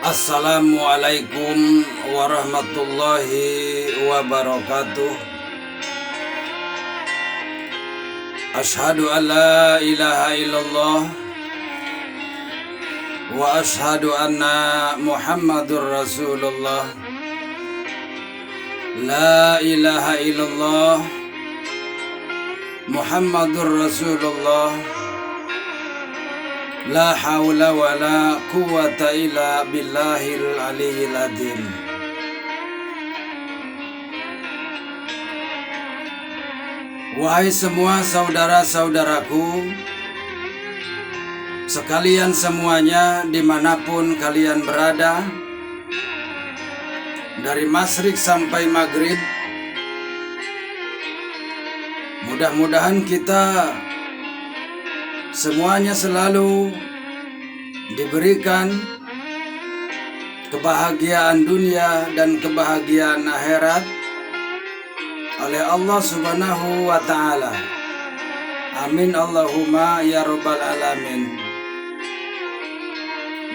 Assalamualaikum warahmatullahi wabarakatuh. Ashhadu an la ilaha illallah wa ashhadu anna Muhammadur Rasulullah. La ilaha illallah Muhammadur Rasulullah. La haula wa la quwata illa billahil aliyyil azim. Wahai semua saudara-saudaraku sekalian semuanya, dimanapun kalian berada, dari masyrik sampai maghrib, mudah-mudahan kita semuanya selalu diberikan kebahagiaan dunia dan kebahagiaan akhirat oleh Allah Subhanahu wa ta'ala. Amin Allahumma ya rabbal alamin.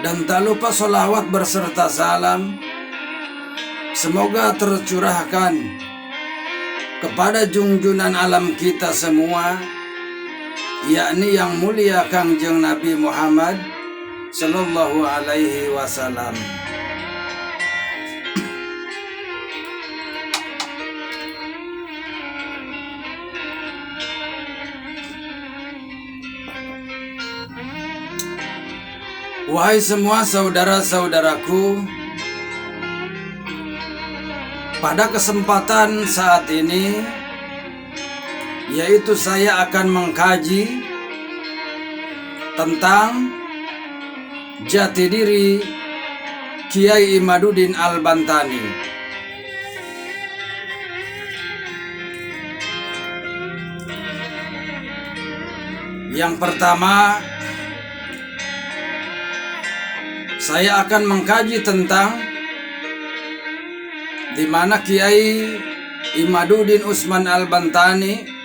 Dan tak lupa sholawat berserta salam semoga tercurahkan kepada junjungan alam kita semua, yakni yang mulia Kangjeng Nabi Muhammad sallallahu alaihi wasallam. Wahai semua saudara-saudaraku, pada kesempatan saat ini, yaitu saya akan mengkaji tentang jati diri Kiai Imaduddin Al-Bantani. Yang pertama, saya akan mengkaji tentang di mana Kiai Imaduddin Usman Al-Bantani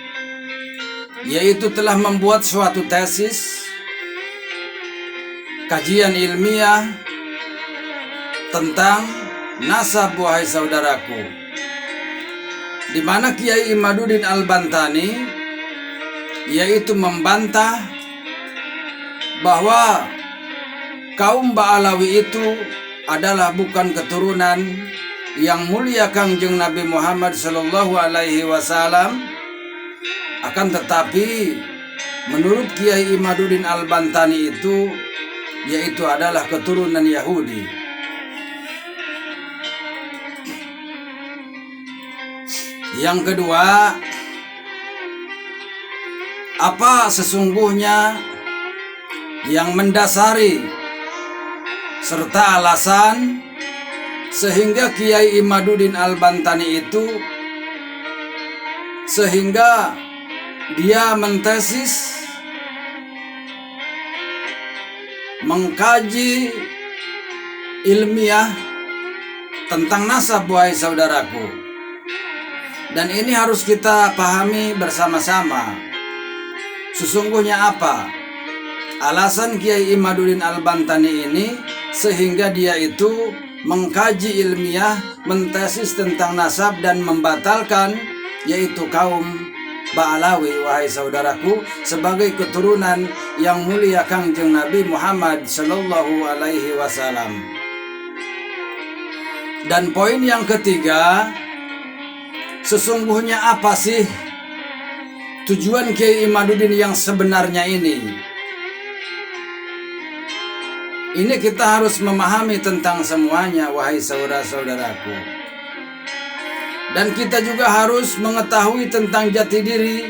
yaitu telah membuat suatu tesis kajian ilmiah tentang nasab, wahai saudaraku, di mana Kiai Imaduddin Al-Bantani yaitu membantah bahwa kaum Ba'alawi itu adalah bukan keturunan yang mulia Kangjeng Nabi Muhammad sallallahu alaihi wasallam, akan tetapi menurut Kiai Imaduddin Al-Bantani itu yaitu adalah keturunan Yahudi. Yang kedua, apa sesungguhnya yang mendasari serta alasan sehingga Kiai Imaduddin Al-Bantani itu sehingga dia mentesis, mengkaji ilmiah tentang nasab, wahai saudaraku. Dan ini harus kita pahami bersama-sama. Sesungguhnya apa alasan Kiai Imaduddin Al-Bantani ini sehingga dia itu mengkaji ilmiah, mentesis tentang nasab dan membatalkan yaitu kaum Ba'alawi, wahai saudaraku, sebagai keturunan yang mulia Kangjeng Nabi Muhammad sallallahu alaihi wasallam. Dan poin yang ketiga, sesungguhnya apa sih tujuan Kiai Imaduddin yang sebenarnya ini? Ini kita harus memahami tentang semuanya, wahai saudara-saudaraku. Dan kita juga harus mengetahui tentang jati diri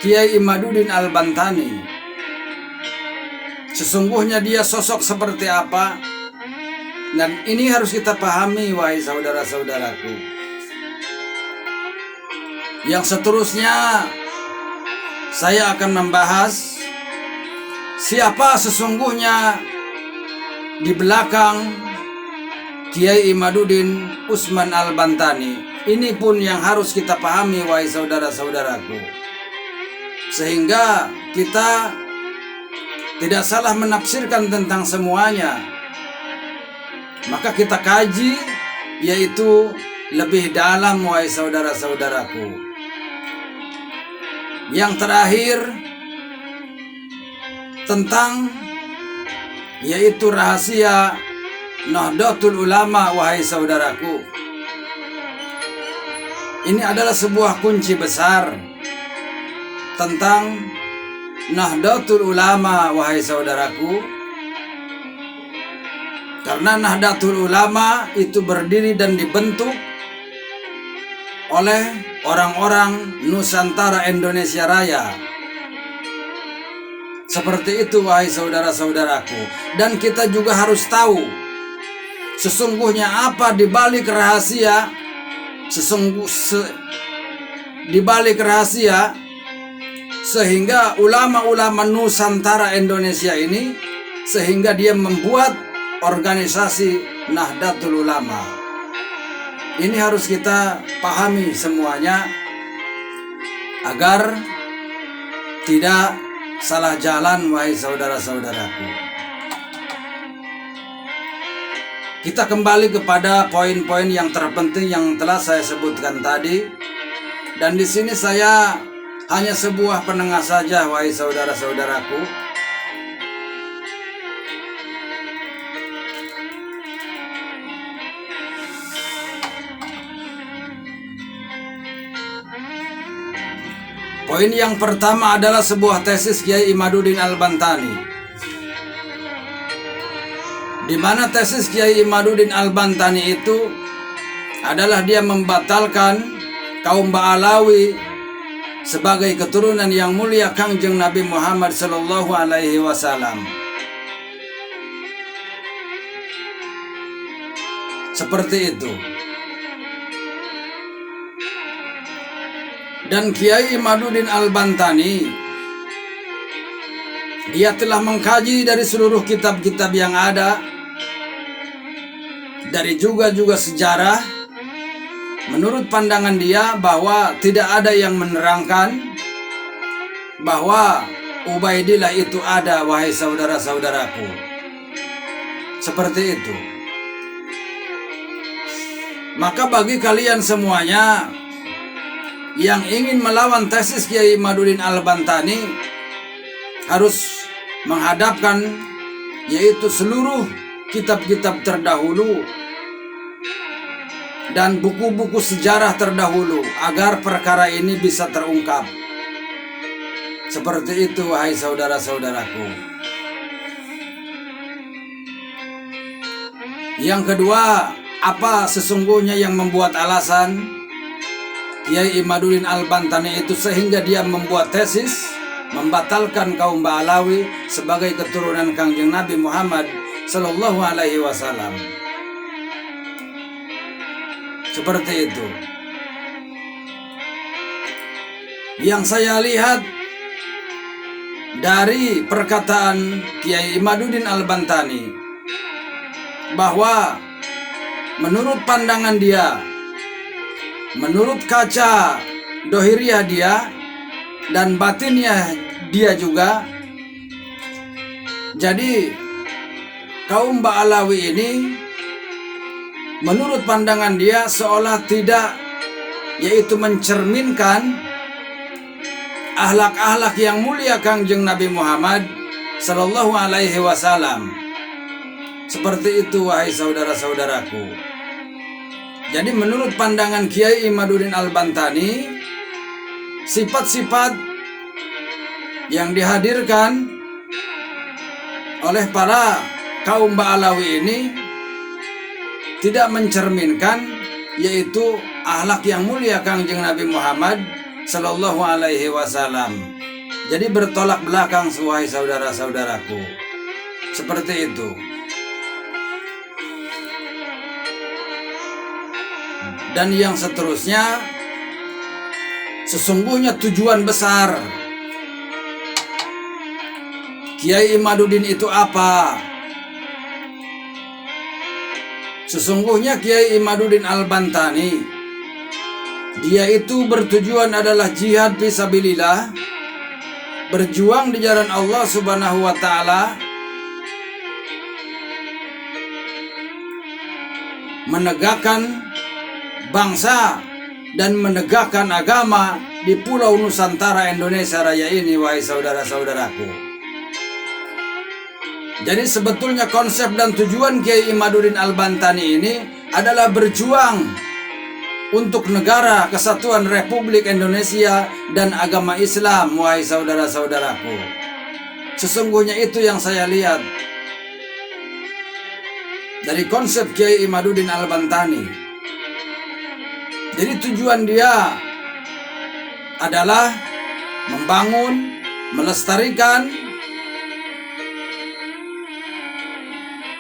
Kiai Imaduddin Al-Bantani. Sesungguhnya dia sosok seperti apa? Dan ini harus kita pahami, wahai saudara-saudaraku. Yang seterusnya saya akan membahas siapa sesungguhnya di belakang Kiai Imaduddin Usman Al-Bantani. Ini pun yang harus kita pahami, wahai saudara-saudaraku, sehingga kita tidak salah menafsirkan tentang semuanya. maka kita kaji, yaitu lebih dalam, wahai saudara-saudaraku. Yang terakhir tentang yaitu rahasia Nahdlatul Ulama, wahai saudaraku. Ini adalah sebuah kunci besar tentang Nahdlatul Ulama, wahai saudaraku. Karena Nahdlatul Ulama itu berdiri dan dibentuk oleh orang-orang Nusantara Indonesia Raya. Seperti itu, wahai saudara-saudaraku. Dan kita juga harus tahu sesungguhnya apa di balik rahasia, di balik rahasia sehingga ulama-ulama Nusantara Indonesia ini, sehingga dia membuat organisasi Nahdlatul Ulama. Ini harus kita pahami semuanya agar tidak salah jalan, wahai saudara-saudaraku. Kita kembali kepada poin-poin yang terpenting yang telah saya sebutkan tadi. Dan di sini saya hanya sebuah penengah saja, wahai saudara-saudaraku. Poin yang pertama adalah sebuah tesis Kiai Imaduddin Al-Bantani, di mana tesis Kiai Imaduddin Al-Bantani itu adalah dia membatalkan kaum Ba'alawi sebagai keturunan yang mulia Kangjeng Nabi Muhammad Sallallahu Alaihi Wasallam. Seperti itu. Dan Kiai Imaduddin Al-Bantani, dia telah mengkaji dari seluruh kitab-kitab yang ada, dari juga sejarah. Menurut pandangan dia bahwa tidak ada yang menerangkan bahwa Ubaidillah itu ada, wahai saudara-saudaraku. Seperti itu. Maka bagi kalian semuanya yang ingin melawan tesis Kiai Imaduddin Al-Bantani, harus menghadapkan yaitu seluruh kitab-kitab terdahulu dan buku-buku sejarah terdahulu agar perkara ini bisa terungkap. Seperti itu, wahai saudara-saudaraku. Yang kedua, apa sesungguhnya yang membuat alasan Kiai Imaduddin Al-Bantani itu sehingga dia membuat tesis membatalkan kaum Ba'alawi sebagai keturunan Kangjeng Nabi Muhammad Sallallahu Alaihi Wasallam? Seperti itu. Yang saya lihat dari perkataan Kiai Imaduddin Al-Bantani, bahwa menurut pandangan dia, menurut kaca dohiriyah dia dan batinnya dia juga, jadi kaum Ba'alawi ini menurut pandangan dia seolah tidak yaitu mencerminkan akhlak-akhlak yang mulia Kangjeng Nabi Muhammad Sallallahu Alaihi Wasallam. Seperti itu, wahai saudara-saudaraku. Jadi menurut pandangan Kiai Imaduddin Al-Bantani, sifat-sifat yang dihadirkan oleh para kaum Ba'alawi ini tidak mencerminkan yaitu akhlak yang mulia Kangjeng Nabi Muhammad Sallallahu Alaihi Wasallam. Jadi bertolak belakang, wahai saudara-saudaraku. Seperti itu. Dan yang seterusnya, sesungguhnya tujuan besar Kiai Imaduddin itu apa? Sesungguhnya Kiai Imaduddin Al-Bantani, dia itu bertujuan adalah jihad fisabilillah, berjuang di jalan Allah Subhanahu wa Ta'ala, menegakkan bangsa dan menegakkan agama di Pulau Nusantara Indonesia Raya ini, wahai saudara-saudaraku. Jadi sebetulnya konsep dan tujuan Kiai Imaduddin Al-Bantani ini adalah berjuang untuk negara kesatuan Republik Indonesia dan agama Islam, wahai saudara-saudaraku. Sesungguhnya itu yang saya lihat dari konsep Kiai Imaduddin Al-Bantani. Jadi tujuan dia adalah membangun, melestarikan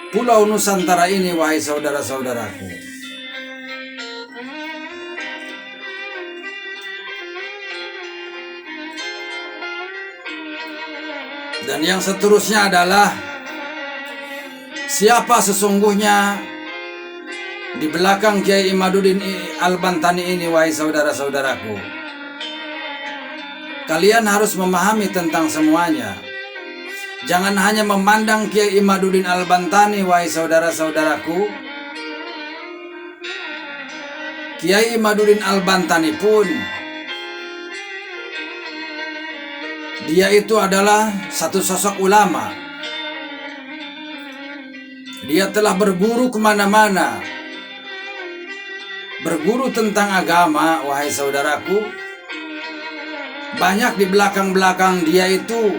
Pulau Nusantara ini, wahai saudara-saudaraku. Dan yang seterusnya adalah siapa sesungguhnya di belakang Kiai Imaduddin Al-Bantani ini, wahai saudara-saudaraku. Kalian harus memahami tentang semuanya. Jangan hanya memandang Kiai Imaduddin Al-Bantani, wahai saudara-saudaraku. Kiai Imaduddin Al-Bantani pun dia itu adalah satu sosok ulama. Dia telah berguru kemana-mana, berguru tentang agama, wahai saudaraku. Banyak di belakang-belakang dia itu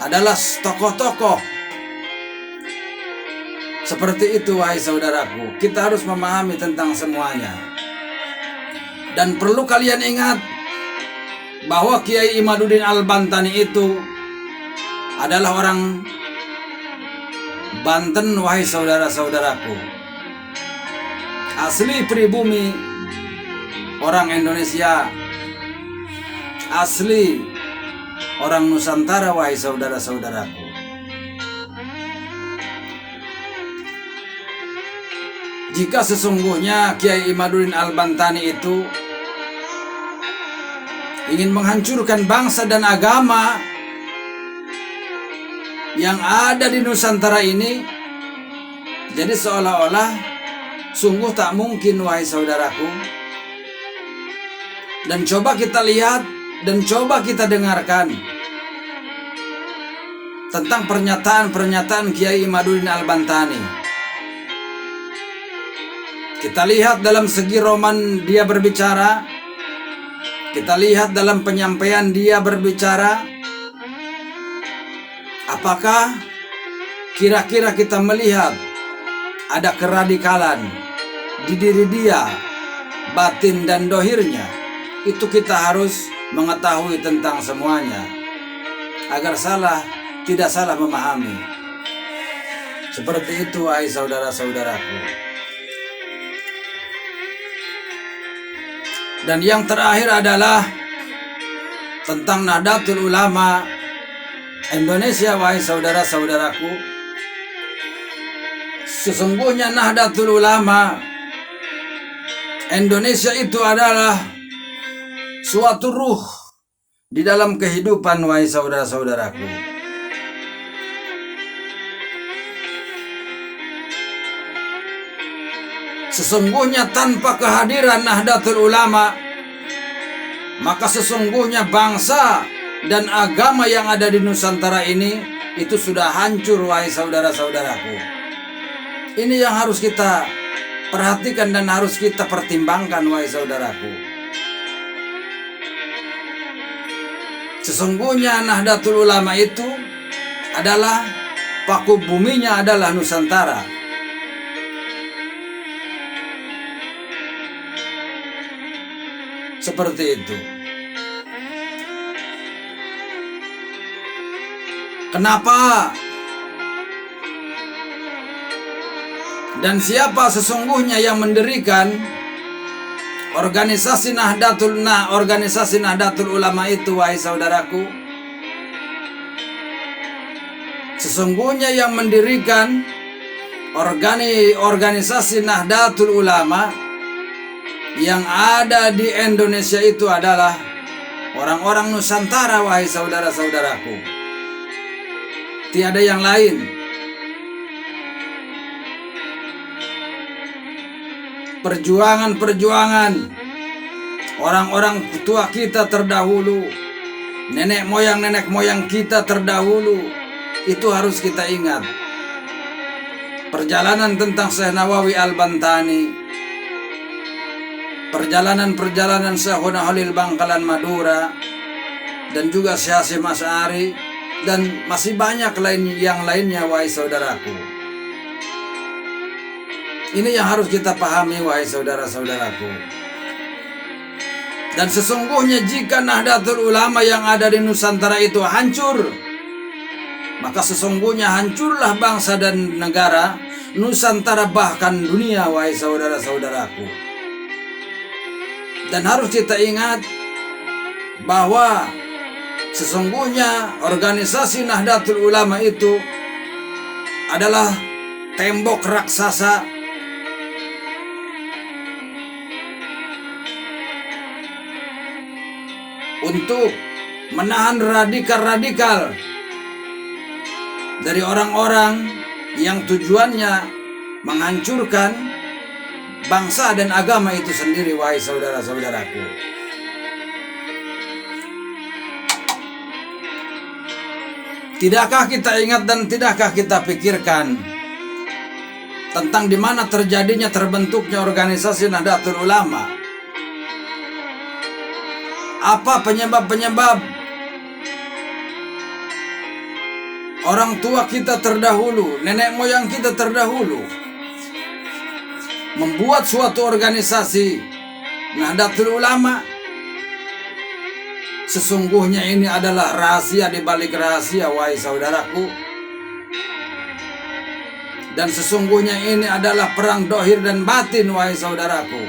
adalah tokoh-tokoh seperti itu, wahai saudaraku. Kita harus memahami tentang semuanya. Dan perlu kalian ingat bahwa Kiai Imaduddin Al-Bantani itu adalah orang Banten, wahai saudara-saudaraku. Asli pribumi orang Indonesia, asli orang Nusantara, wahai saudara-saudaraku. Jika sesungguhnya Kiai Imaduddin Al-Bantani itu ingin menghancurkan bangsa dan agama yang ada di Nusantara ini, jadi seolah-olah sungguh tak mungkin, wahai saudaraku. Dan coba kita lihat dan coba kita dengarkan tentang pernyataan-pernyataan Kiai Imaduddin Al-Bantani. Kita lihat dalam segi roman dia berbicara, kita lihat dalam penyampaian dia berbicara. Apakah kira-kira kita melihat ada keradikalan di diri dia, batin dan dohirnya? Itu kita harus mengetahui tentang semuanya agar tidak salah memahami. Seperti itu, wahai saudara-saudaraku. Dan yang terakhir adalah tentang Nahdlatul Ulama Indonesia, wahai saudara-saudaraku. Sesungguhnya Nahdlatul Ulama Indonesia itu adalah suatu ruh di dalam kehidupan, wahai saudara-saudaraku. Sesungguhnya tanpa kehadiran Nahdlatul Ulama, maka sesungguhnya bangsa dan agama yang ada di Nusantara ini itu sudah hancur, wahai saudara-saudaraku. Ini yang harus kita perhatikan dan harus kita pertimbangkan, wahai saudaraku. Sesungguhnya Nahdlatul Ulama itu adalah paku buminya adalah Nusantara. Seperti itu. Kenapa? Dan siapa sesungguhnya yang mendirikan organisasi Nahdlatul Ulama itu, wahai saudaraku? Sesungguhnya yang mendirikan organisasi Nahdlatul Ulama yang ada di Indonesia itu adalah orang-orang Nusantara, wahai saudara-saudaraku. Tiada yang lain. perjuangan-perjuangan orang-orang tua kita terdahulu, nenek moyang kita terdahulu, itu harus kita ingat. Perjalanan tentang Syekh Nawawi Al-Bantani, perjalanan Syekhuna Khalil Bangkalan Madura, dan juga Syekh Hasyim Asy'ari, dan masih banyak yang lainnya, wahai saudaraku. Ini yang harus kita pahami, wahai saudara-saudaraku. Dan sesungguhnya jika Nahdlatul Ulama yang ada di Nusantara itu hancur, maka sesungguhnya hancurlah bangsa dan negara, Nusantara, bahkan dunia, wahai saudara-saudaraku. Dan harus kita ingat bahwa sesungguhnya organisasi Nahdlatul Ulama itu adalah tembok raksasa untuk menahan radikal-radikal dari orang-orang yang tujuannya menghancurkan bangsa dan agama itu sendiri, wahai saudara-saudaraku. Tidakkah kita ingat dan tidakkah kita pikirkan tentang di mana terbentuknya organisasi Nahdlatul Ulama? Apa penyebab-penyebab orang tua kita terdahulu, nenek moyang kita terdahulu membuat suatu organisasi Nahdlatul Ulama? Sesungguhnya ini adalah rahasia di balik rahasia, wahai saudaraku. Dan sesungguhnya ini adalah perang dohir dan batin, wahai saudaraku.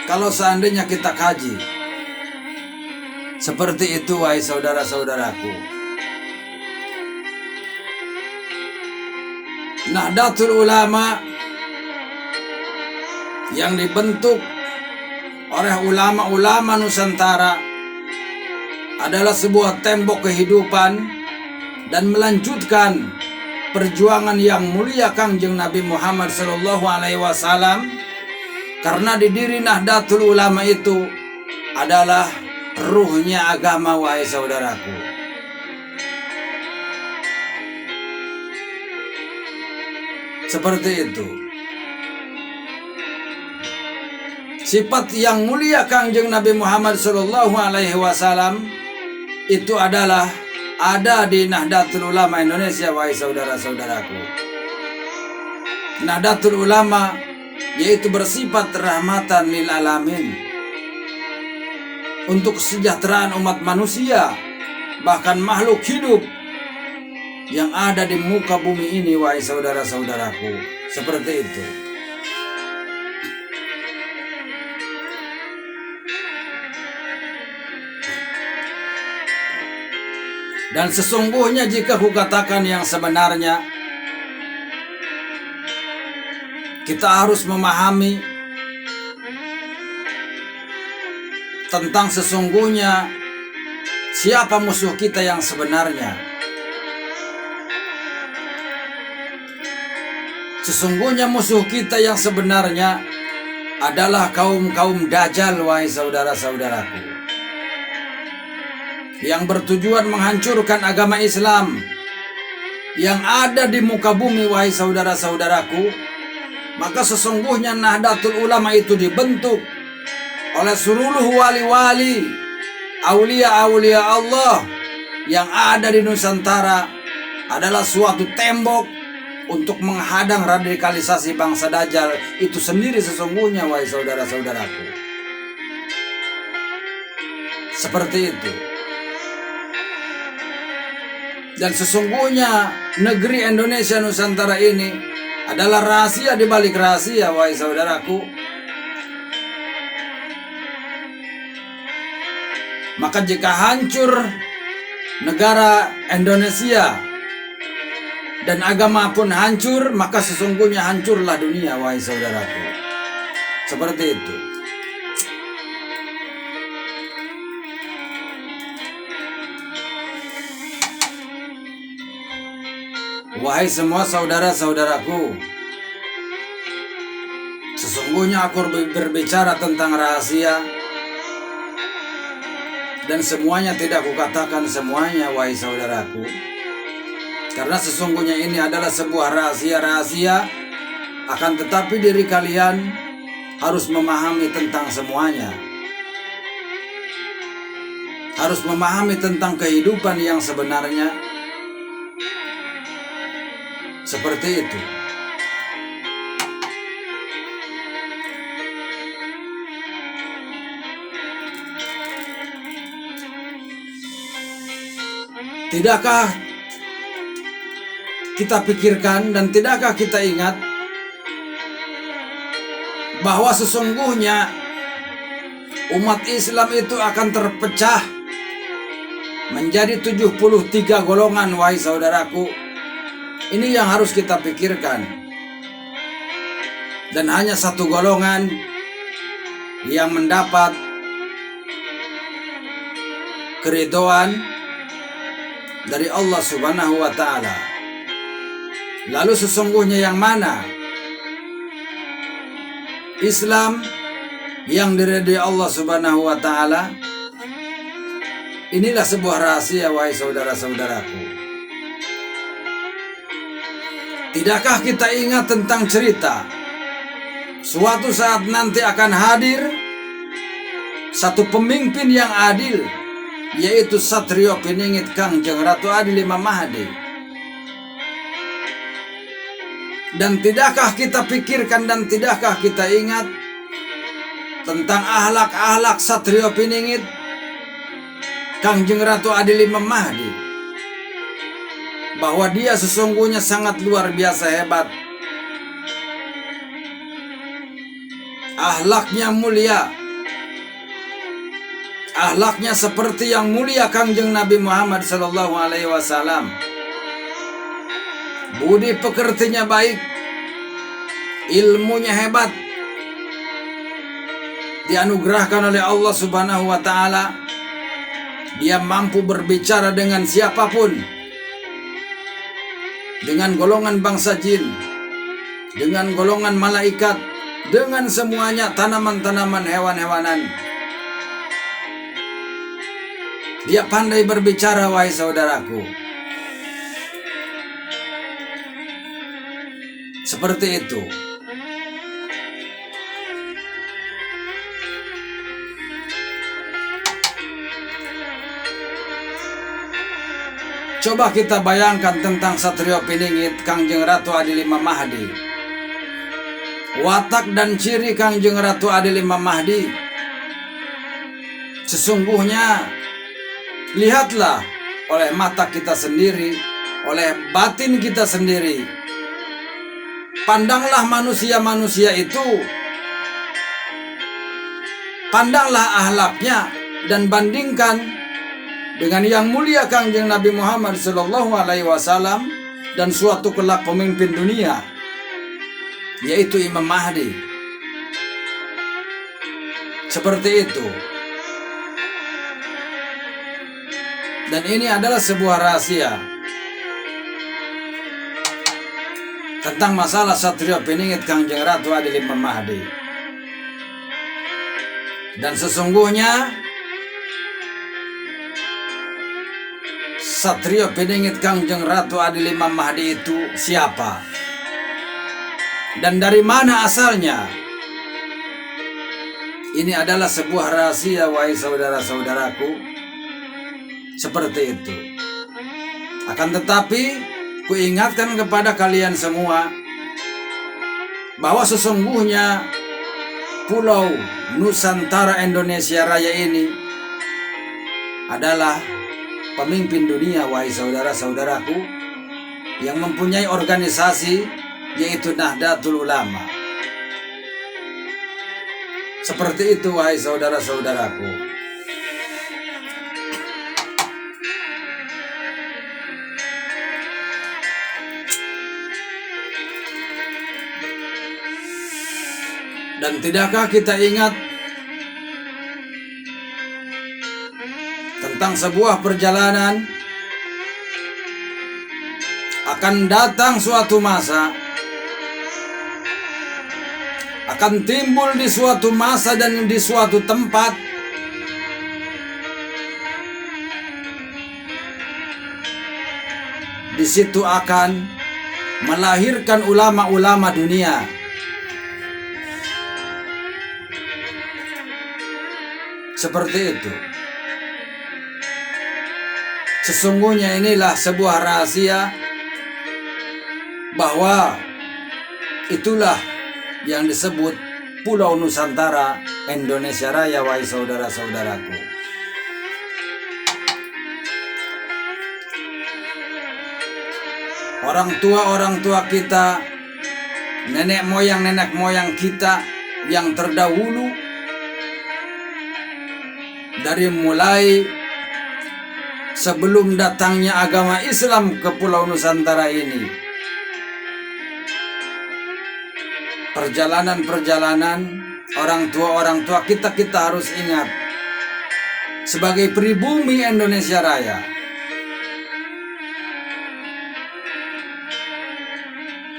Kalau seandainya kita kaji seperti itu, wahai saudara-saudaraku. Nahdlatul Ulama yang dibentuk oleh ulama-ulama Nusantara adalah sebuah tembok kehidupan dan melanjutkan perjuangan yang mulia Kangjeng Nabi Muhammad SAW. Karena di diri Nahdlatul Ulama itu adalah ruhnya agama, wahai saudaraku. Seperti itu. Sifat yang mulia Kangjeng Nabi Muhammad SAW itu adalah ada di Nahdlatul Ulama Indonesia, wahai saudara-saudaraku. Nahdlatul Ulama yaitu bersifat rahmatan lil alamin, untuk kesejahteraan umat manusia, bahkan makhluk hidup yang ada di muka bumi ini, wahai saudara-saudaraku. Seperti itu. Dan sesungguhnya jika kukatakan yang sebenarnya, kita harus memahami tentang sesungguhnya siapa musuh kita yang sebenarnya. Sesungguhnya musuh kita yang sebenarnya adalah kaum-kaum Dajjal, wahai saudara-saudaraku, yang bertujuan menghancurkan agama Islam yang ada di muka bumi, wahai saudara-saudaraku. Maka sesungguhnya Nahdlatul Ulama itu dibentuk oleh seluruh wali-wali, aulia-aulia Allah yang ada di Nusantara, adalah suatu tembok untuk menghadang radikalisasi bangsa Dajjal itu sendiri sesungguhnya, wahai saudara-saudaraku. Seperti itu. Dan sesungguhnya negeri Indonesia Nusantara ini adalah rahasia di balik rahasia, wahai saudaraku. Maka jika hancur negara Indonesia dan agama pun hancur, maka sesungguhnya hancurlah dunia, wahai saudaraku. Seperti itu. Wahai semua saudara-saudaraku, Sesungguhnya aku berbicara tentang rahasia, dan semuanya tidak kukatakan semuanya, wahai saudaraku. Karena sesungguhnya ini adalah sebuah rahasia-rahasia, akan tetapi diri kalian harus memahami tentang semuanya. Harus memahami tentang kehidupan yang sebenarnya. Seperti itu. Tidakkah kita pikirkan dan tidakkah kita ingat bahwa sesungguhnya umat Islam itu akan terpecah menjadi 73 golongan, wahai saudaraku. Ini yang harus kita pikirkan. Dan hanya satu golongan yang mendapat keridhaan dari Allah Subhanahu wa ta'ala. Lalu sesungguhnya yang mana? Islam yang diridhai Allah Subhanahu wa ta'ala. Inilah sebuah rahasia, wahai saudara-saudaraku. Tidakkah kita ingat tentang cerita suatu saat nanti akan hadir satu pemimpin yang adil, yaitu Satrio Piningit Kangjeng Ratu Adil Imam Mahdi. Dan tidakkah kita pikirkan dan tidakkah kita ingat tentang akhlak-akhlak Satrio Piningit Kangjeng Ratu Adil Imam Mahdi, bahwa dia sesungguhnya sangat luar biasa hebat. Akhlaknya mulia. Akhlaknya seperti yang mulia Kangjeng Nabi Muhammad sallallahu alaihi wasallam. Budi pekertinya baik, ilmunya hebat, dianugerahkan oleh Allah Subhanahu wa ta'ala. Dia mampu berbicara dengan siapapun, dengan golongan bangsa jin, dengan golongan malaikat, dengan semuanya, tanaman-tanaman, hewan-hewanan. Dia pandai berbicara, wahai saudaraku. Seperti itu. Coba kita bayangkan tentang Satrio Piningit Kangjeng Ratu Adil Imam Mahdi. Watak dan ciri Kangjeng Ratu Adil Imam Mahdi, sesungguhnya lihatlah oleh mata kita sendiri, oleh batin kita sendiri. Pandanglah manusia-manusia itu, pandanglah akhlaknya, dan bandingkan dengan yang mulia Kangjeng Nabi Muhammad sallallahu alaihi wasallam dan suatu kelak pemimpin dunia, yaitu Imam Mahdi. Seperti itu. Dan ini adalah sebuah rahasia tentang masalah Satrio Piningit Kangjeng Ratu Adil Imam Mahdi. Dan sesungguhnya Satrio Piningit Kangjeng Ratu Adil Imam Mahdi itu siapa? Dan dari mana asalnya? Ini adalah sebuah rahasia, wahai saudara-saudaraku. Seperti itu. Akan tetapi, kuingatkan kepada kalian semua bahwa sesungguhnya Pulau Nusantara Indonesia Raya ini adalah pemimpin dunia, wahai saudara-saudaraku, yang mempunyai organisasi, yaitu Nahdlatul Ulama. Seperti itu, wahai saudara-saudaraku. Dan tidakkah kita ingat tentang sebuah perjalanan, akan datang suatu masa, akan timbul di suatu masa dan di suatu tempat. Di situ akan melahirkan ulama-ulama dunia. Seperti itu. Sesungguhnya inilah sebuah rahasia bahwa itulah yang disebut Pulau Nusantara Indonesia Raya, wahai saudara-saudaraku. Orang tua kita, nenek moyang kita yang terdahulu, dari mulai sebelum datangnya agama Islam ke Pulau Nusantara ini, perjalanan orang tua kita harus ingat sebagai pribumi Indonesia Raya.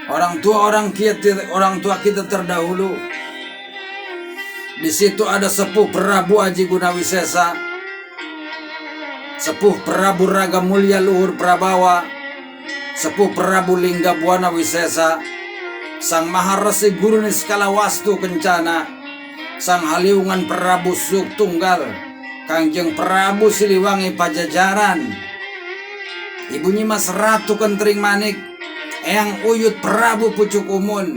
Orang tua kita terdahulu, di situ ada Sepuh Prabu Aji Gunawisesa, Sepuh Prabu Raga Mulia Luhur Prabawa, Sepuh Prabu Lingga Buana Wisesa, Sang Maharesi Guru Niskala Wastu Kencana, Sang Haliungan Prabu Suk Tunggal, Kangjeng Prabu Siliwangi Pajajaran, Ibu Nyimas Ratu Kentring Manik, Eyang Uyut Prabu Pucuk Umun.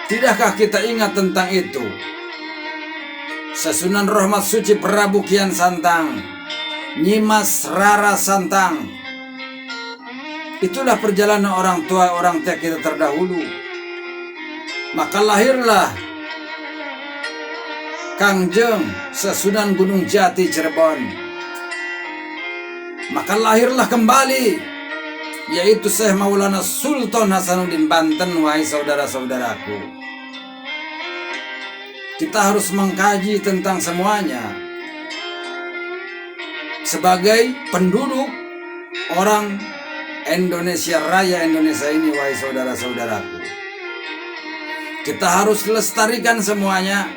Tidakkah kita ingat tentang itu? Sesunan Rahmat Suci Prabu Kian Santang, Nyimas Rara Santang. Itulah perjalanan orang tua kita terdahulu. Maka lahirlah Kangjeng Sesunan Gunung Jati Cirebon. Maka lahirlah kembali, yaitu Syekh Maulana Sultan Hasanuddin Banten, wahai saudara-saudaraku. Kita harus mengkaji tentang semuanya. Sebagai penduduk orang Indonesia Raya, Indonesia ini, wahai saudara-saudaraku, kita harus lestarikan semuanya.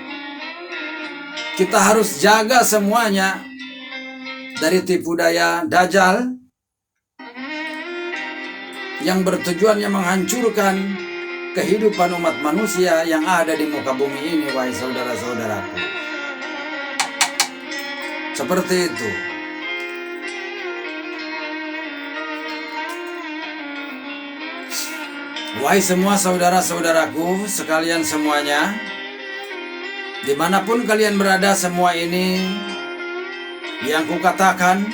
Kita harus jaga semuanya dari tipu daya Dajjal yang bertujuannya menghancurkan kehidupan umat manusia yang ada di muka bumi ini, wahai saudara-saudaraku. Seperti itu. Wahai semua saudara-saudaraku sekalian semuanya, dimanapun kalian berada, semua ini yang kukatakan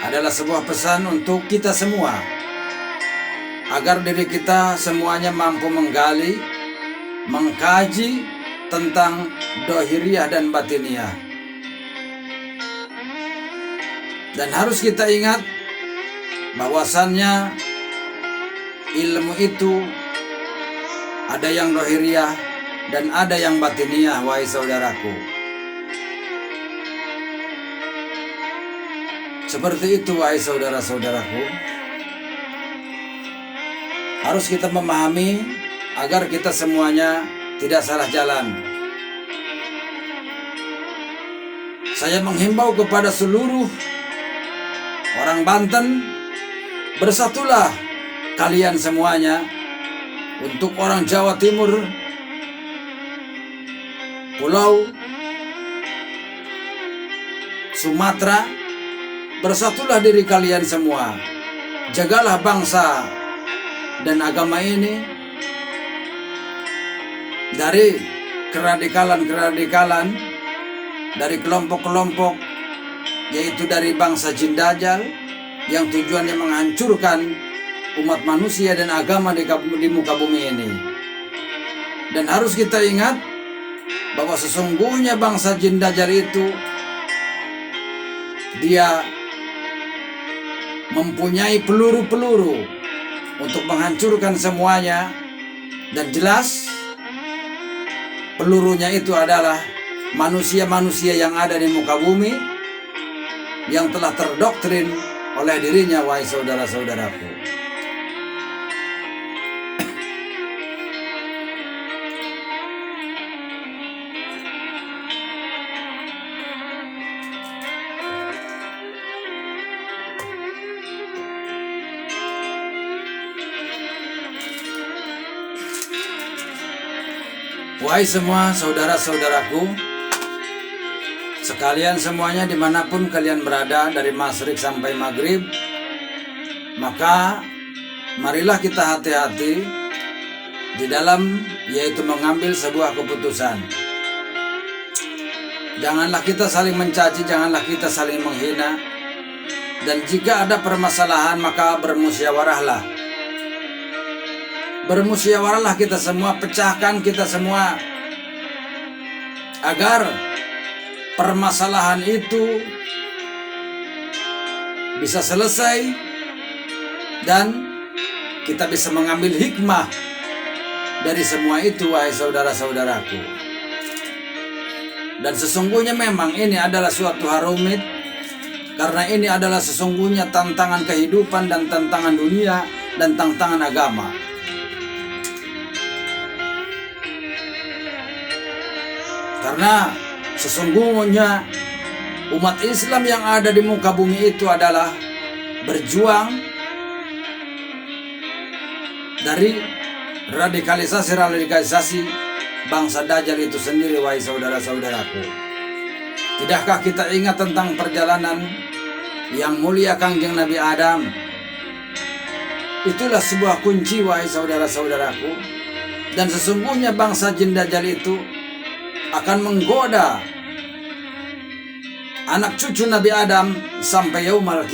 adalah sebuah pesan untuk kita semua, agar diri kita semuanya mampu menggali, mengkaji tentang dohiriyah dan batiniyah. Dan harus kita ingat bahwasannya ilmu itu ada yang dohiriyah dan ada yang batiniyah, wahai saudaraku. Seperti itu, wahai saudara-saudaraku. Harus kita memahami agar kita semuanya tidak salah jalan. Saya menghimbau kepada seluruh orang Banten, bersatulah kalian semuanya. Untuk orang Jawa Timur, Pulau Sumatera, bersatulah diri kalian semua. Jagalah bangsa dan agama ini dari keradikalan, dari kelompok-kelompok, yaitu dari bangsa Jin Dajjal yang tujuannya menghancurkan umat manusia dan agama di muka bumi ini. Dan harus kita ingat bahwa sesungguhnya bangsa Jin Dajjal itu dia mempunyai peluru-peluru untuk menghancurkan semuanya, dan jelas pelurunya itu adalah manusia-manusia yang ada di muka bumi yang telah terdoktrin oleh dirinya, wahai saudara-saudaraku. Wahai semua saudara-saudaraku, sekalian semuanya dimanapun kalian berada dari masyrik sampai maghrib, maka marilah kita hati-hati di dalam yaitu mengambil sebuah keputusan. Janganlah kita saling mencaci, janganlah kita saling menghina. Dan jika ada permasalahan maka bermusyawarahlah. Bermusyawarahlah kita semua, pecahkan kita semua, agar permasalahan itu bisa selesai dan kita bisa mengambil hikmah dari semua itu, wahai saudara-saudaraku. Dan sesungguhnya memang ini adalah suatu hal rumit, karena ini adalah sesungguhnya tantangan kehidupan dan tantangan dunia dan tantangan agama. Karena sesungguhnya umat Islam yang ada di muka bumi itu adalah berjuang dari radikalisasi bangsa Dajjal itu sendiri, wahai saudara-saudaraku. Tidakkah kita ingat tentang perjalanan yang mulia Kangjeng Nabi Adam? Itulah sebuah kunci, wahai saudara-saudaraku. Dan sesungguhnya bangsa jin Dajjal itu akan menggoda anak cucu Nabi Adam sampai yaumul